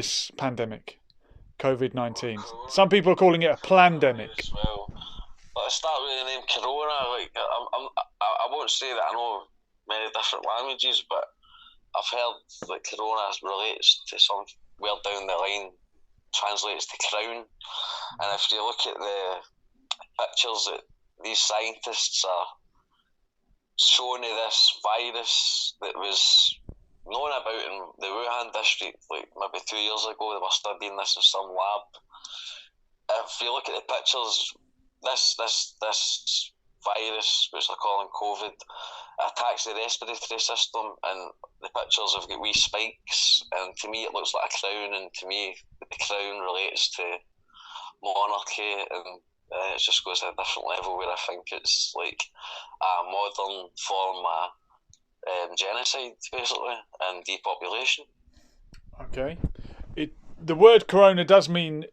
this pandemic, COVID-19. Corona. Some people are calling it a plandemic. Virus, well, let's start with the name Corona. Like, I won't say that I know many different languages, but I've heard that Corona relates to somewhere down the line, translates to crown. And if you look at the pictures that these scientists are showing of this virus that was known about in the Wuhan district, like maybe 2 years ago, they were studying this in some lab. If you look at the pictures, this virus, which they're calling COVID, attacks the respiratory system, and the pictures have got wee spikes, and to me it looks like a crown, and to me the crown relates to monarchy, and it just goes to a different level where I think it's like a modern form of genocide, basically, and depopulation. Okay. The word corona does mean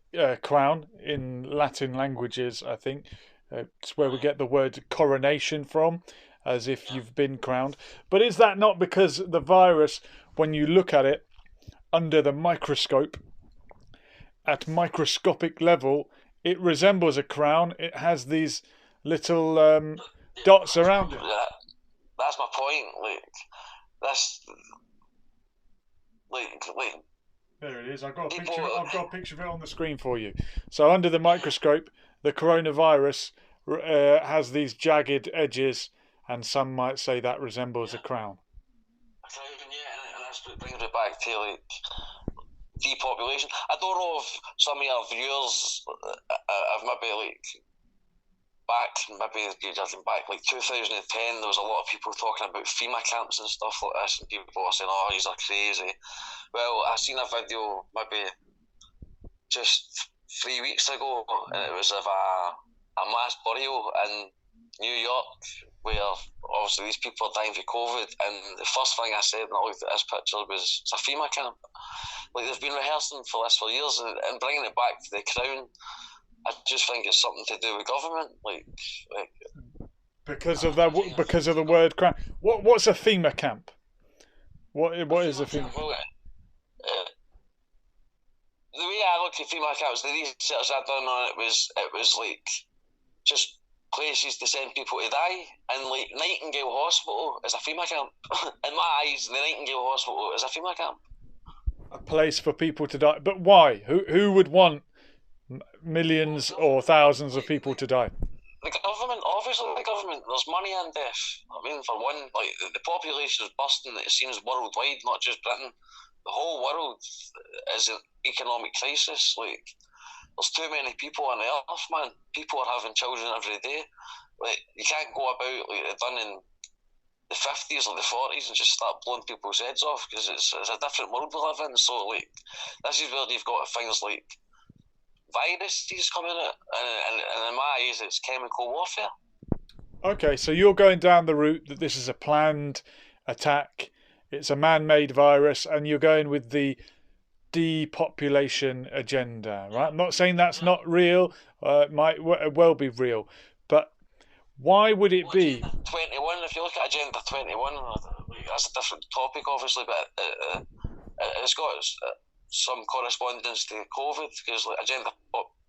crown in Latin languages, I think. It's where we get the word coronation from, as if you've been crowned. But is that not because the virus, when you look at it under the microscope, at microscopic level, it resembles a crown? It has these little dots around it. That's my point. That's like There it is. I've got a people. picture. I've got a picture of it on the screen for you. So under the microscope, the coronavirus has these jagged edges, and some might say that resembles a crown. Yeah, and that's what brings me back to like depopulation. I don't know if some of your viewers have maybe like judging back like 2010, there was a lot of people talking about FEMA camps and stuff like this, and people were saying, "Oh, these are crazy." Well, I seen a video maybe just 3 weeks ago, and it was of a mass burial in New York, where obviously these people are dying for COVID, and the first thing I said when I looked at this picture was, "It's a FEMA camp." Like, they've been rehearsing for this for years, and bringing it back to the crown, I just think it's something to do with government, like Because of the word crown. What's a FEMA camp? What is a FEMA FEMA camp. camp? Well, the way I look at FEMA camps, the research I done on it was like just places to send people to die, and like Nightingale Hospital is a FEMA camp. In my eyes, the Nightingale Hospital is a FEMA camp. A place for people to die. But why? Who would want millions or thousands of people to die? The government, obviously the government, there's money in death. I mean, for one, like the population is busting, it seems, worldwide, not just Britain. The whole world is an economic crisis. Like, there's too many people on earth, man. People are having children every day. Like, you can't go about like they've done in the 50s or the 40s and just start blowing people's heads off, because it's a different world we live in. So, like, this is where you've got things like viruses coming out, and in my eyes, it's chemical warfare. Okay, so you're going down the route that this is a planned attack. It's a man-made virus, and you're going with the depopulation agenda, right? I'm not saying that's not real. It might well be real, but why would it Well, be? Agenda 21, if you look at Agenda 21, that's a different topic, obviously, but it's got some correspondence to COVID, because like, Agenda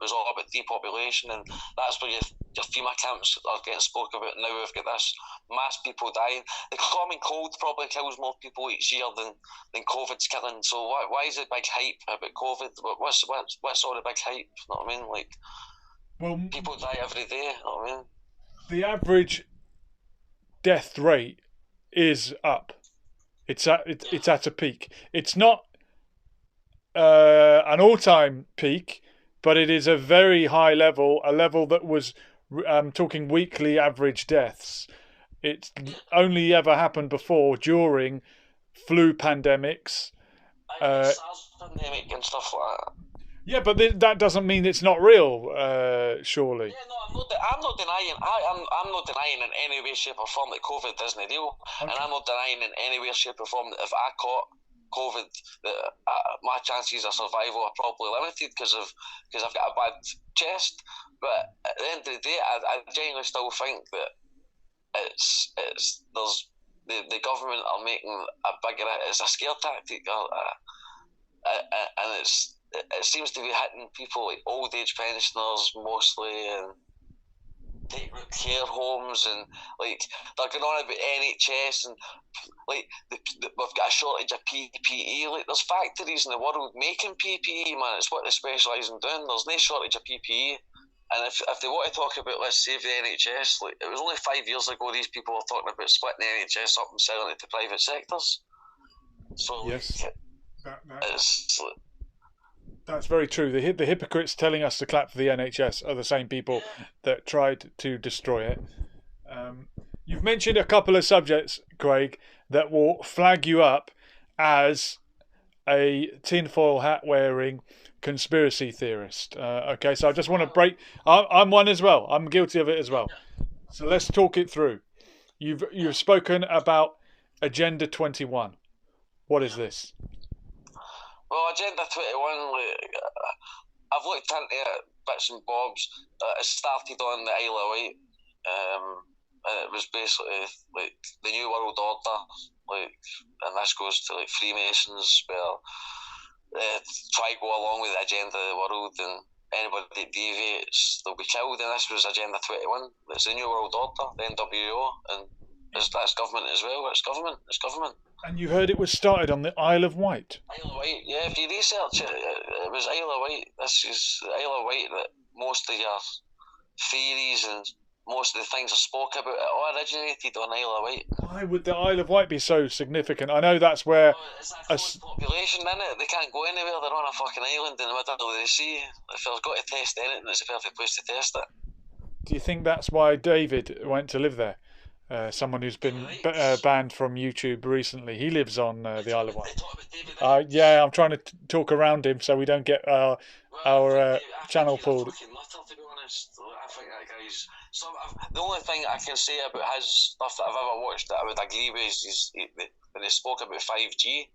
was all about depopulation, and that's where your FEMA camps are getting spoke about. Now we've got this mass people dying. The common cold probably kills more people each year than COVID's killing. So why is it big hype about COVID? What's all the big hype? You know what I mean? Like, Well, people die every day. You know what I mean? the average death rate is up. It's at a peak. It's not an all-time peak, but it is a very high level, a level that was talking weekly average deaths. It's only ever happened before during flu pandemics. The Uh, SARS pandemic and stuff like that. yeah, but that doesn't mean it's not real. Surely. Yeah, no, I'm not denying. I'm not denying in any way, shape, or form that COVID isn't real, and Okay. I'm not denying in any way, shape, or form that if I caught COVID, that my chances of survival are probably limited because I've got a bad chest. But at the end of the day, I genuinely still think that there's the government are making a bigger. It's a scare tactic. and it seems to be hitting people like old age pensioners mostly, and take care homes, and like they're going on about NHS, and like we've got a shortage of PPE. Like there's factories in the world making PPE, man. It's what they specialise in doing. There's no shortage of PPE. And if they want to talk about let's save the NHS, like it was only 5 years ago these people were talking about splitting the NHS up and selling it to private sectors. So yes, it's that's very true. The hypocrites telling us to clap for the NHS are the same people that tried to destroy it. You've mentioned a couple of subjects, Craig, that will flag you up as a tinfoil hat wearing conspiracy theorist. Okay, so I just want to break. I'm one as well. I'm guilty of it as well. So let's talk it through. You've spoken about Agenda 21. What is this? well, Agenda 21. Like, I've looked into it, bits and bobs. It started on the Isle of Wight. And it was basically like the New World Order, like, and this goes to like Freemasons, where try go along with the agenda of the world, and anybody that deviates, they'll be killed. And this was Agenda 21. It's the New World Order, the NWO, and that's government as well. It's government. It's government. And you heard it was started on the Isle of Wight. Isle of Wight, yeah. If you research it, it was Isle of Wight. This is the Isle of Wight that most of your theories and most of the things I spoke about it all originated on Isle of Wight. Why would the Isle of Wight be so significant? I know that's where it's a closed population, isn't it? They can't go anywhere. They're on a fucking island in the middle of the sea. If they've got to test anything, it's a perfect place to test it. Do you think that's why David went to live there? Someone who's been banned from YouTube recently. He lives on the Isle of Wight. Yeah, I'm trying to talk around him so we don't get our channel pulled. To be honest, I think that guy's. The only thing I can say about his stuff that I've ever watched that I would agree with is when he spoke about 5G.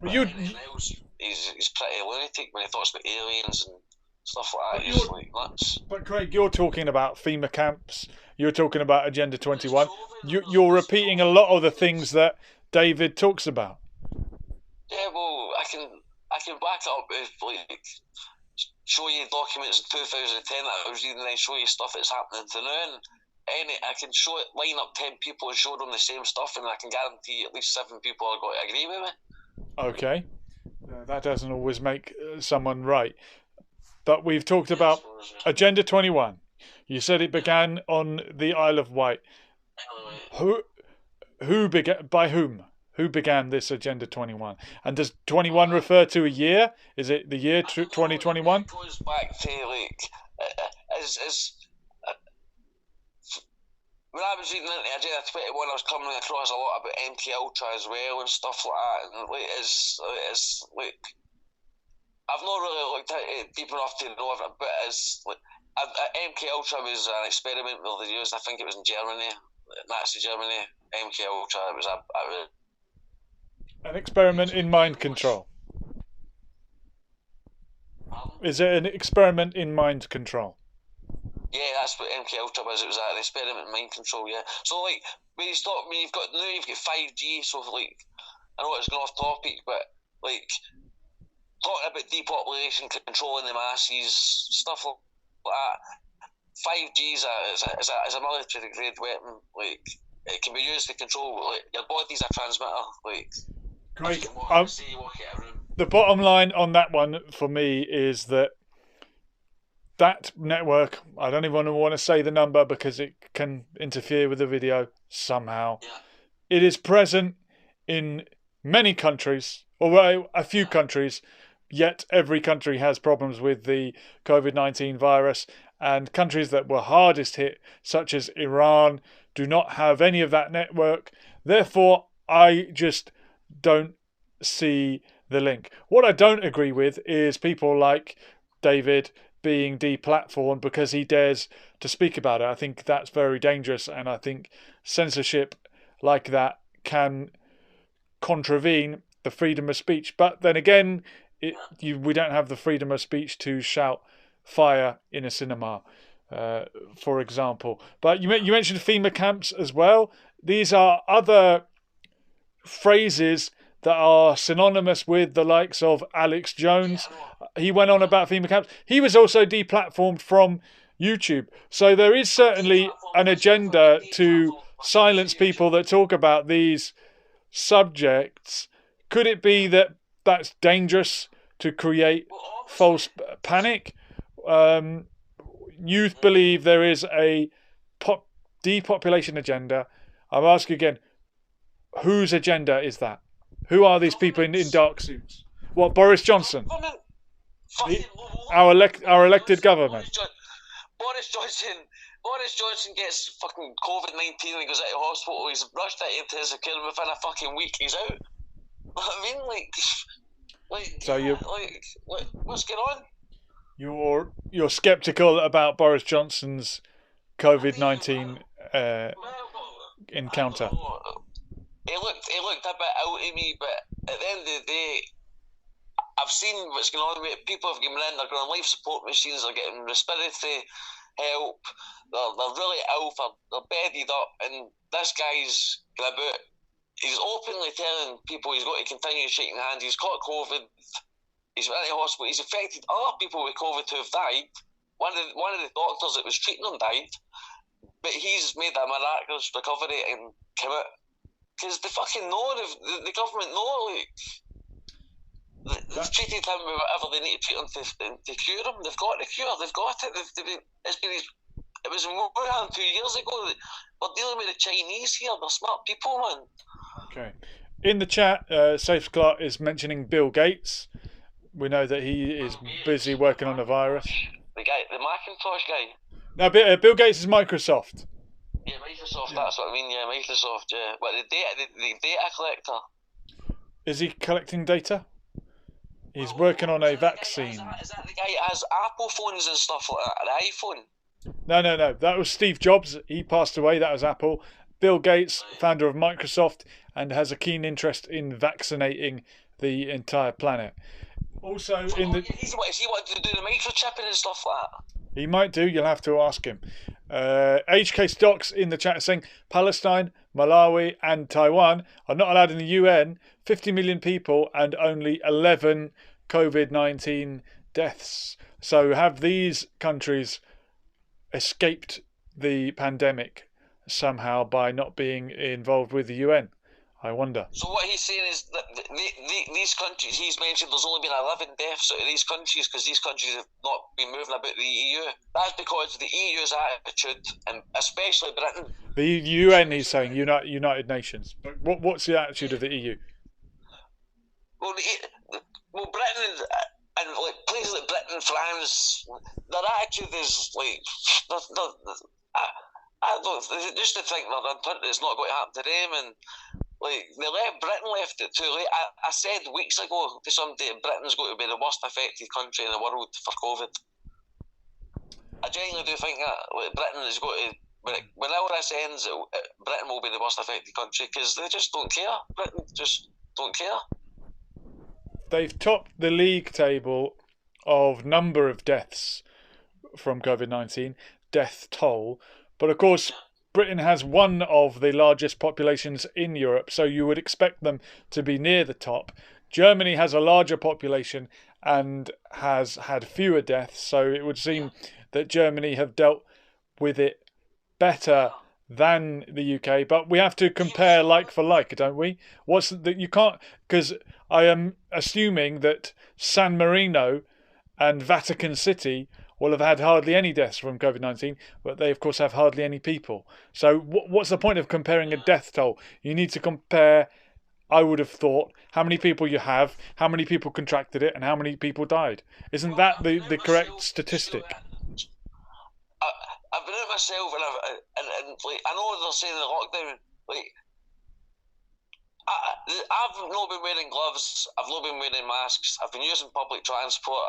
Well, he's pretty lunatic when he talks about aliens and stuff like that. He's like nuts. But Craig, you're talking about FEMA camps. You're talking about Agenda 21. You're repeating a lot of the things that David talks about. Yeah, well, I can back it up with like show you documents in 2010 that I was reading, and show you stuff that's happening to now. And I can show it, line up 10 people and show them the same stuff, and I can guarantee at least 7 people are going to agree with me. Okay, that doesn't always make someone right. But we've talked about Agenda 21. You said it began on the Isle of Wight. Who began? By whom? Who began this Agenda 21? And does 21 refer to a year? Is it the year 2021? It goes back to like when I was reading into Agenda 21, I was coming across a lot about MK Ultra as well and stuff like that. And like it's like I've not really looked at it deep enough to know if it, but it's like MK Ultra was an experiment where they used, I think it was in Germany, Nazi Germany. MK Ultra, it was an experiment in mind control. Is it an experiment in mind control? Yeah, that's what MK Ultra was. It was an experiment in mind control. Yeah. So like when you've got 5G. So like I know it's going off topic, but like talking about depopulation, controlling the masses, stuff like that. 5G is a military grade weapon. Like it can be used to control. Like your body's a transmitter. Like. Great. The bottom line on that one for me is that network, I don't even want to say the number because it can interfere with the video somehow. Yeah. It is present in many countries, or a few countries, yet every country has problems with the COVID-19 virus, and countries that were hardest hit, such as Iran, do not have any of that network. Therefore, I just don't see the link. What I don't agree with is people like David being deplatformed because he dares to speak about it. I think that's very dangerous, and I think censorship like that can contravene the freedom of speech. But then again, we don't have the freedom of speech to shout fire in a cinema, for example. But you mentioned FEMA camps as well. These are other phrases that are synonymous with the likes of Alex Yeah, Jones. I know. He went on about FEMA camps. He was also deplatformed from YouTube. So there is certainly Deplatformed an myself. I've agenda been to deplatformed by silence BBC people YouTube. that talk about these subjects. Could it be that that's dangerous to create Well, false obviously. panic? Um, Youth believe there is a depopulation agenda. I'll ask you again, whose agenda is that? Who are these people in Governments. dark suits? What, Boris Johnson? Government. He, Fucking look our Boris elected Johnson. government. Boris Johnson. Boris Johnson gets fucking COVID-19 and he goes out of hospital. He's rushed out into his care within a fucking week. He's out. I mean, So what's going on? you're skeptical about Boris Johnson's COVID-19 I don't encounter. know. He looked a bit out of me, but at the end of the day, I've seen what's going on with it. People have given in, they're going on life support machines, they're getting respiratory help, they're really ill, they're bedded up, and this guy's going about, he's openly telling people he's got to continue shaking hands, he's got COVID, he's went into hospital, he's affected other people with COVID who have died. One of the doctors that was treating him died, but he's made a miraculous recovery and come out. Because they fucking know, the government know, they've treated him with whatever they need to treat him to cure him. They've got the cure, they've got it. It was more than 2 years ago. We're dealing with the Chinese here, they're smart people, man. Okay. In the chat, Safe Clark is mentioning Bill Gates. We know that he is busy working on a virus. The Macintosh guy. Now, Bill Gates is Microsoft. Yeah, Microsoft, that's what I mean, yeah, Microsoft, yeah. But the data collector. Is he collecting data? He's working on a vaccine. Is that the guy that has Apple phones and stuff like that, the iPhone? No. That was Steve Jobs. He passed away. That was Apple. Bill Gates, founder of Microsoft, and has a keen interest in vaccinating the entire planet. Also, Is he wanting to do the microchipping and stuff like that? He might do. You'll have to ask him. HK Stocks in the chat saying Palestine, Malawi, and Taiwan are not allowed in the UN. 50 million people and only 11 COVID-19 deaths. So have these countries escaped the pandemic somehow by not being involved with the UN? I wonder. So what he's saying is that these countries, he's mentioned there's only been 11 deaths out of these countries because these countries have not been moving about the EU. That's because the EU's attitude, and especially Britain. The UN, he's saying, United Nations. But what's the attitude of the EU? Well, Britain and like places like Britain, France, their attitude is like, I don't, just to think that it's not going to happen to them, and like Britain left it too late. I said weeks ago to somebody Britain's going to be the worst affected country in the world for COVID. I genuinely do think that Britain is going to, when all this ends, Britain will be the worst affected country because they just don't care. Britain just don't care. They've topped the league table of number of deaths from COVID-19, death toll. But of course, Britain has one of the largest populations in Europe, so you would expect them to be near the top. Germany has a larger population and has had fewer deaths, so it would seem that Germany have dealt with it better than the UK. But we have to compare like for like, don't we? What's that? You can't, because I am assuming that San Marino and Vatican City will have had hardly any deaths from COVID-19, but they of course have hardly any people. So what's the point of comparing a death toll? You need to compare, I would have thought, how many people you have, how many people contracted it, and how many people died. Isn't that the correct statistic? I've been out myself, and like, I know they're saying the lockdown, like, I've not been wearing gloves, I've not been wearing masks, I've been using public transport,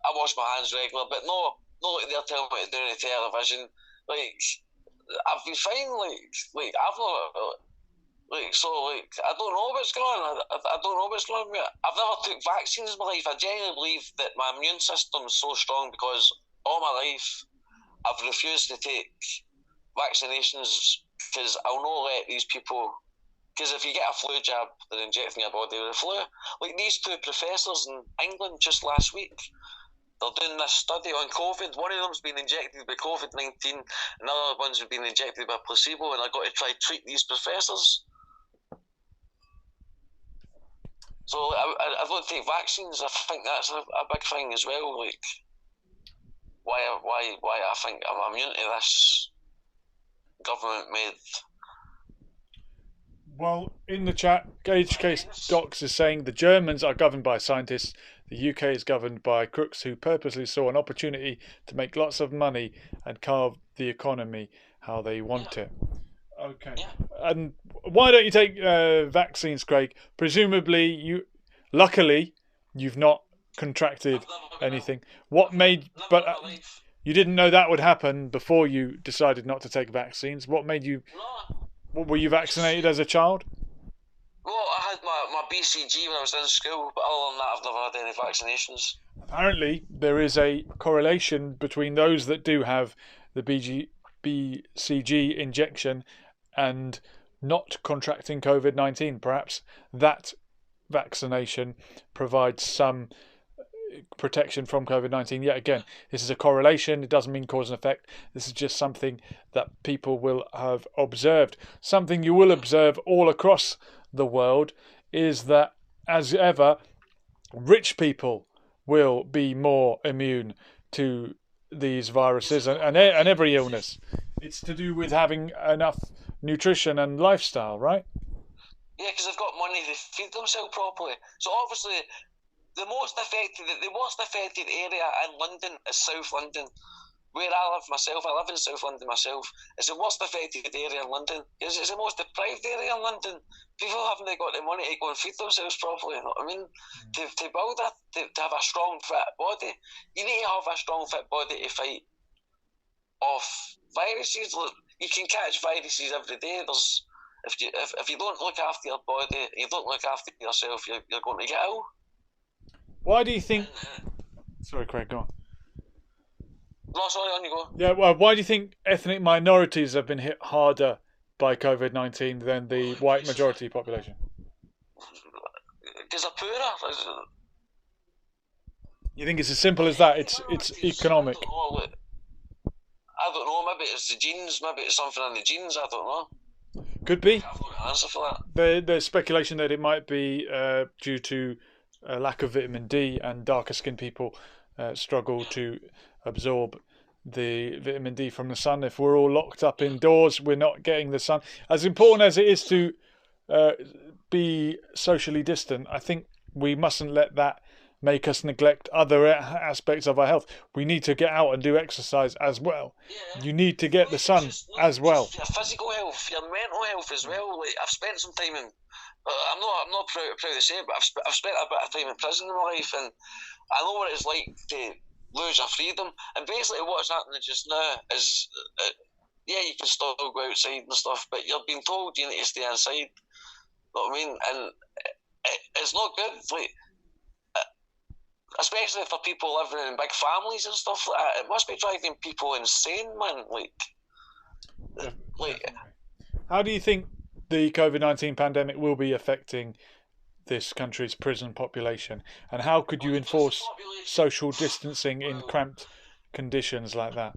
I wash my hands regular, but no like they're telling me to do on the television. Like, I've been fine, like I've not, I don't know what's going on. I don't know what's going on with it. I've never took vaccines in my life. I genuinely believe that my immune system is so strong because all my life I've refused to take vaccinations because I'll not let these people Because if you get a flu jab, they're injecting your body with the flu. Like these two professors in England just last week, they're doing this study on COVID. One of them's been injected with COVID-19, another one's been injected with placebo, and I've got to try to treat these professors. So I don't take vaccines. I think that's a big thing as well. Like why I think I'm immune to this government made. Well, in the chat, Gage Case Docs is saying the Germans are governed by scientists. The UK is governed by crooks who purposely saw an opportunity to make lots of money and carve the economy how they want it. Okay. Yeah. And why don't you take vaccines, Craig? Presumably, luckily, you've not contracted anything. What made? But you didn't know that would happen before you decided not to take vaccines. What made you? Were you vaccinated as a child? Well, I had my BCG when I was in school, but other than that, I've never had any vaccinations. Apparently, there is a correlation between those that do have the BCG injection and not contracting COVID-19. Perhaps that vaccination provides some protection from COVID-19. Yet again, this is a correlation. It doesn't mean cause and effect. This is just something that people will have observed. Something you will observe all across the world is that, as ever, rich people will be more immune to these viruses and every illness. It's to do with having enough nutrition and lifestyle, right? Yeah, because they've got money to feed themselves properly. So obviously, the worst affected area in London is South London. Where I live myself, I live in South London myself. It's the worst affected area in London. It's the most deprived area in London. People haven't got the money to go and feed themselves properly. You know what I mean? To build to have a strong, fit body, you need to have a strong, fit body to fight off viruses. You can catch viruses every day. If you don't look after your body, you don't look after yourself, you're going to get ill. Why do you think? Sorry, Craig, go on. No, sorry, on you go. Yeah, well, why do you think ethnic minorities have been hit harder by COVID-19 than the white majority population? Because they're poorer. You think it's as simple as that? It's economic. I don't know. Maybe it's the genes. Maybe it's something in the genes. I don't know. Could be. I've got an answer for that. There's speculation that it might be due to a lack of vitamin D, and darker skinned people struggle to absorb the vitamin D from the sun. If we're all locked up indoors, we're not getting the sun. As important as it is to be socially distant, I think we mustn't let that make us neglect other aspects of our health. We need to get out and do exercise as well. Yeah. You need to get the sun as well. Your physical health, your mental health as well. Like I've spent some time in. I'm not proud to say it, but I've spent a bit of time in prison in my life, and I know what it's like to lose your freedom. And basically, what's happening just now is, yeah, you can still go outside and stuff, but you're being told you need to stay inside. You know what I mean? And it's not good. Like, especially for people living in big families and stuff like that, it must be driving people insane, man. How do you think the COVID-19 pandemic will be affecting this country's prison population, and how could you enforce social distancing in cramped conditions like that?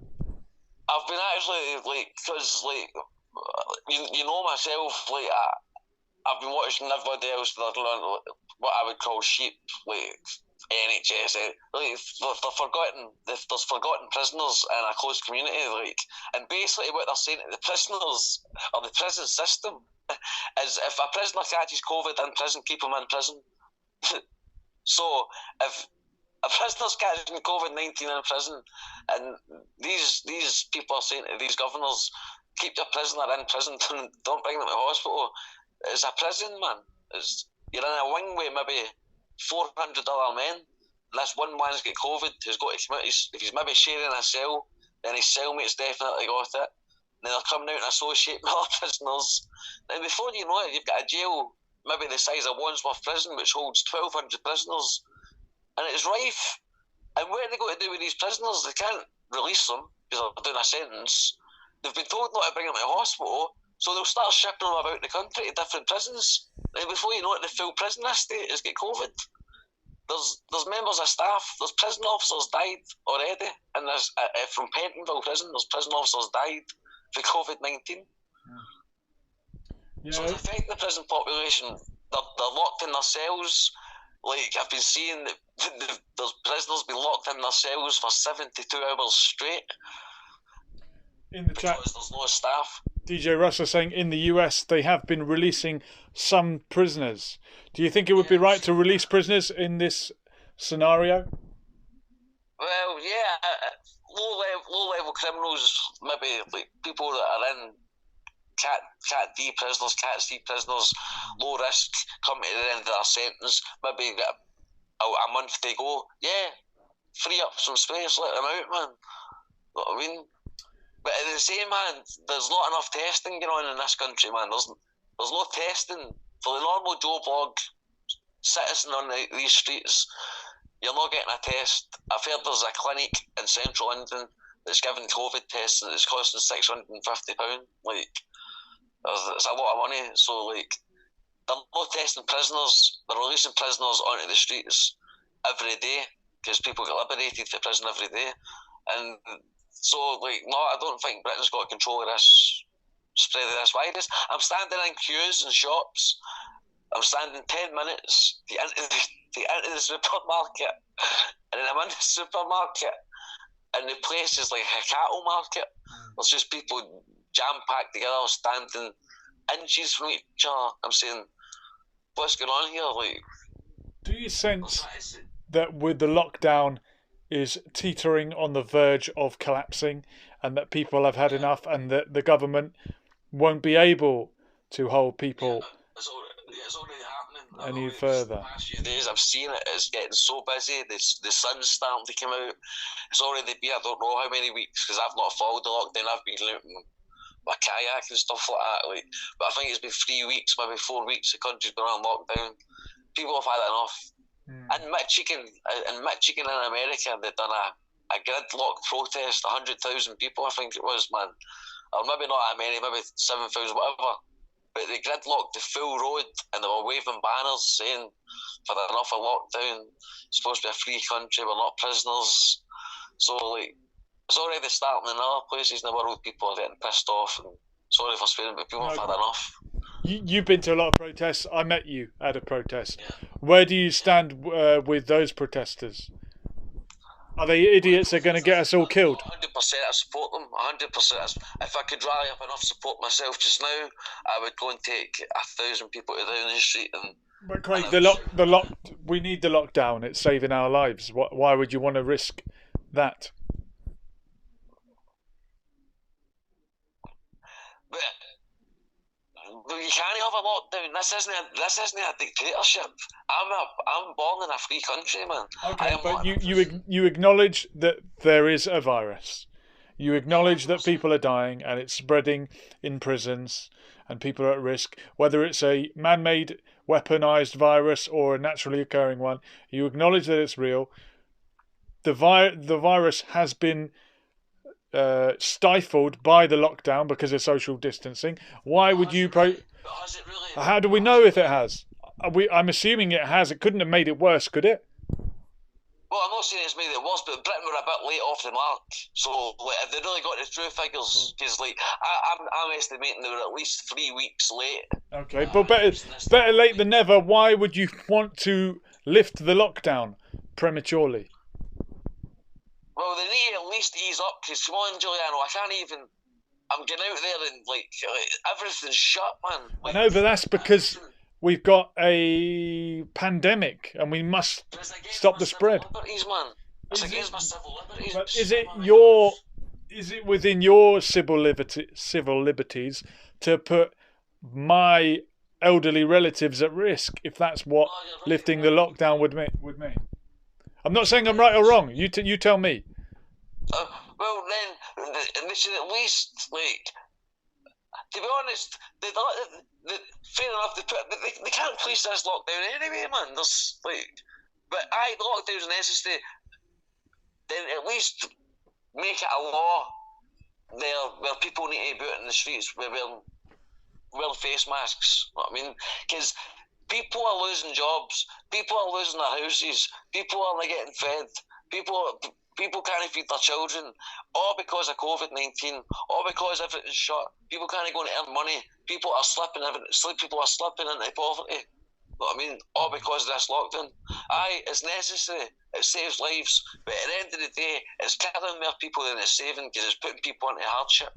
I've been actually because you know myself, I've been watching everybody else that are doing what I would call sheep, NHS, there's forgotten prisoners in a closed community, and basically what they're saying to the prisoners or the prison system is if a prisoner catches COVID in prison, keep him in prison. So if a prisoner's catching COVID-19 in prison, and these people are saying to these governors, keep your prisoner in prison, don't bring them to hospital. It's a prison, man. You're in a wing with maybe 400 other men. This one man's got COVID, who's got to commit. If he's maybe sharing a cell, then his cellmate's definitely got it. And then they're coming out and associating with other prisoners. And before you know it, you've got a jail maybe the size of Wandsworth Prison, which holds 1,200 prisoners. And it's rife. And what are they going to do with these prisoners? They can't release them because they're doing a sentence. They've been told not to bring them to hospital. So they'll start shipping them about the country to different prisons. And before you know it, the full prison estate has got COVID. There's members of staff, there's prison officers died already, and there's from Pentonville prison, there's prison officers died for COVID-19. Yeah. So it's affecting the prison population. They're locked in their cells. Like, I've been seeing that there's prisoners been locked in their cells for 72 hours straight. In the chat, because there's no staff. DJ Russell saying in the US they have been releasing some prisoners. Do you think it would be right to release prisoners in this scenario? Well, yeah, low level criminals, maybe like people that are in Cat D prisoners, Cat C prisoners, low risk, come to the end of their sentence, maybe get a month to go. Yeah, free up some space, let them out, man. You know what I mean? But at the same hand, there's not enough testing going on in this country, man. There's no testing for the normal Joe Blog citizen on these streets. You're not getting a test. I've heard there's a clinic in central London that's giving COVID tests and it's costing £650. Like, it's a lot of money. So, like, they're not testing prisoners. They're releasing prisoners onto the streets every day because people get liberated from prison every day. And so, like, no, I don't think Britain's got control of this spread of this virus. I'm standing in queues in shops. I'm standing 10 minutes to enter the supermarket, and then I'm in the supermarket, and the place is like a cattle market. There's just people jam-packed together, standing inches from each other. I'm saying, what's going on here? Like, do you sense that with the lockdown is teetering on the verge of collapsing, and that people have had enough, and that the government won't be able to hold people it's already happening any further? The past few days I've seen it. It's getting so busy. The sun's starting to come out. It's already been, I don't know how many weeks, because I've not followed the lockdown. I've been out my kayak and stuff like that. Like, but I think it's been 3 weeks, maybe 4 weeks. The country's been on lockdown. People have had enough. In Michigan in America, they've done a gridlock protest. 100,000 people, I think it was, man. Or maybe not that many, maybe 7,000, whatever. But they gridlocked the full road and they were waving banners saying, for enough of lockdown, it's supposed to be a free country, we're not prisoners. So, like, it's already starting in other places in the world. People are getting pissed off, and sorry for swearing, but people have had enough. You've been to a lot of protests. I met you at a protest. Yeah. Where do you stand with those protesters? Are they idiots that are going to get us all killed? 100% I support them. 100%. If I could rally up enough support myself just now, I would go and take 1,000 people to Downing Street. But Craig, we need the lockdown. It's saving our lives. Why would you want to risk that? But you can't have a lockdown. This isn't a dictatorship. I'm born in a free country, man. Okay, but you acknowledge that there is a virus. You acknowledge that people are dying and it's spreading in prisons and people are at risk. Whether it's a man-made, weaponized virus or a naturally occurring one, you acknowledge that it's real. The virus has been stifled by the lockdown because of social distancing. Why would you has it really? How do we know if it has? I'm assuming it has. It couldn't have made it worse, could it? Well, I'm not saying it's made it worse, but Britain were a bit late off the mark. So, like, if they really got the true figures, because, like, I'm estimating they were at least 3 weeks late. Okay, but better late than never. Why would you want to lift the lockdown prematurely? Well, they need to at least ease up, because, come on, Giuliano, I'm getting out there and, like everything's shut, man. Like, I know, but that's because we've got a pandemic and we must stop the spread. Liberties, man. It's against my civil liberties. But is it within your civil liberties to put my elderly relatives at risk if that's what lifting the lockdown would mean? I'm not saying I'm right or wrong. You tell me. Well, then they should at least, like, to be honest, fair enough. They can't police this lockdown anyway, man. There's but the lockdown's necessary. Then at least make it a law there where people need to be out in the streets wearing wear face masks. You know what I mean? Because people are losing jobs, people are losing their houses, people aren't getting fed, people can't feed their children, all because of COVID-19, all because everything's shut. People can't go and earn money. People are slipping into poverty. You know what I mean? All because of this lockdown. Aye, it's necessary. It saves lives, but at the end of the day, it's killing more people than it's saving because it's putting people into hardship.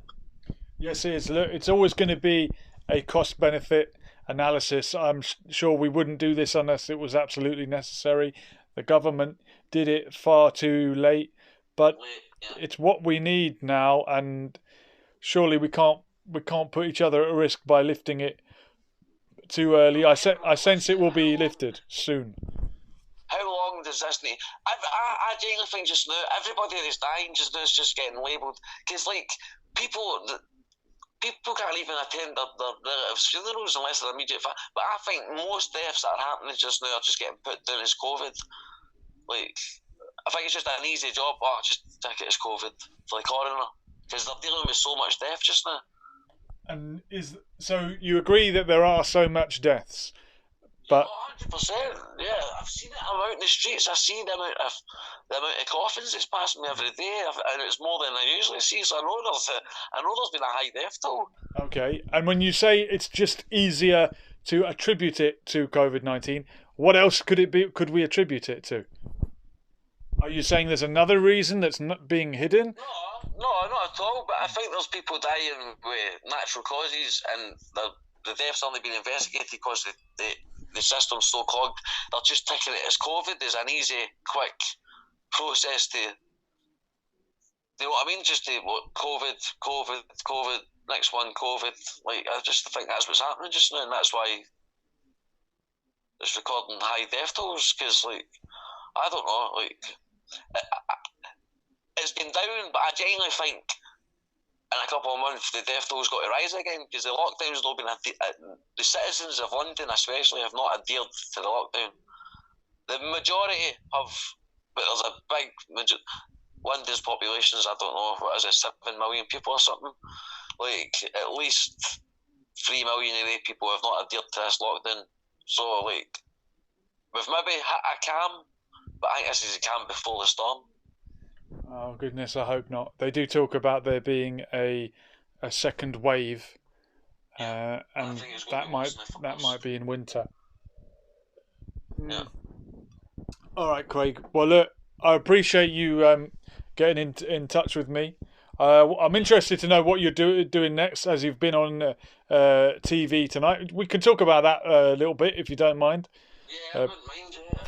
Yes, it is. Look, it's always going to be a cost benefit analysis. I'm sure we wouldn't do this unless it was absolutely necessary. The government did it far too late, but Yeah. it's what we need now, and surely we can't put each other at risk by lifting it too early. I sense it will be lifted soon. How long does this need? I genuinely think just now everybody that's dying just now is just getting labelled because like people people can't even attend their relatives' funerals unless they're immediate family. But I think most deaths that are happening just now are just getting put down as COVID. Like, I think it's just an easy job. Oh, just take it as COVID for the coroner because they're dealing with so much death just now. And so you agree that there are so much deaths, but 100%. Yeah, I've seen it. I'm out in the streets. I see the amount of coffins that's passing me every day, and it's more than I usually see. So I know there's been a high death toll. okay. And when you say it's just easier to attribute it to COVID-19, what else could it be? Could we attribute it to? Are you saying there's another reason that's not being hidden? No, not at all. But I think there's people dying with natural causes, and the deaths only been investigated because the system's so clogged. They're just taking it as COVID. There's an easy, quick process to, you know what I mean? Just to COVID, next one, COVID. Like, I just think that's what's happening just now, and that's why it's recording high death tolls. Because, like, I don't know, like, it's been down, but I genuinely think in a couple of months the death toll's got to rise again because the lockdown's not been the citizens of London especially have not adhered to the lockdown. The majority have, but there's a big London's population is, I don't know, what is it, 7 million people or something. Like, at least 3 million of the people have not adhered to this lockdown. So, like, we've maybe hit a calm, but I think this is a calm before the storm. Oh goodness, I hope not. They do talk about there being a second wave, and that might be in winter. Yeah. All right, Craig. Well, look, I appreciate you getting in touch with me. I'm interested to know what you're doing next, as you've been on TV tonight. We can talk about that a little bit if you don't mind. Yeah, I wouldn't mind. Yeah.